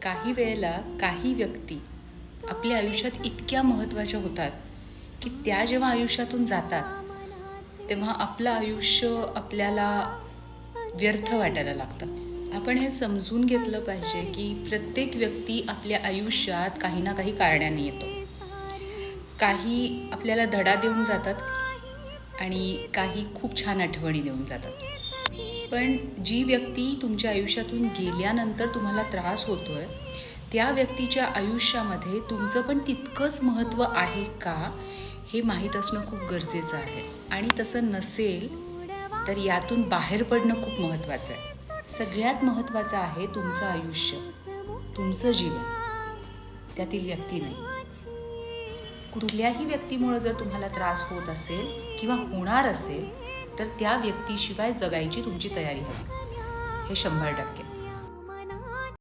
काही वेळेला काही व्यक्ती आपल्या आयुष्यात इतक्या महत्त्वाच्या होतात की त्या जेव्हा आयुष्यातून जातात तेव्हा आपलं आयुष्य आपल्याला व्यर्थ वाटायला लागतं. आपण हे समजून घेतलं पाहिजे की प्रत्येक व्यक्ती आपल्या आयुष्यात काही ना काही कारणाने येतो. काही आपल्याला धडा देऊन जातात आणि काही खूप छान आठवणी देऊन जातात. पण जी व्यक्ती तुमच्या आयुष्यातून गेल्यानंतर तुम्हाला त्रास होतोय त्या व्यक्तीच्या आयुष्यामध्ये तुमचं पण तितकंच महत्त्व आहे का हे माहीत असणं खूप गरजेचं आहे. आणि तसं नसेल तर यातून बाहेर पडणं खूप महत्त्वाचं आहे. सगळ्यात महत्त्वाचं आहे तुमचं आयुष्य, तुमचं जीवन, त्यातील व्यक्ती नाही. कुठल्याही व्यक्तीमुळे जर तुम्हाला त्रास होत असेल किंवा होणार असेल तर त्या व्यक्तीशिवाय जगायची तुमची तयारी हवी, हे 100%.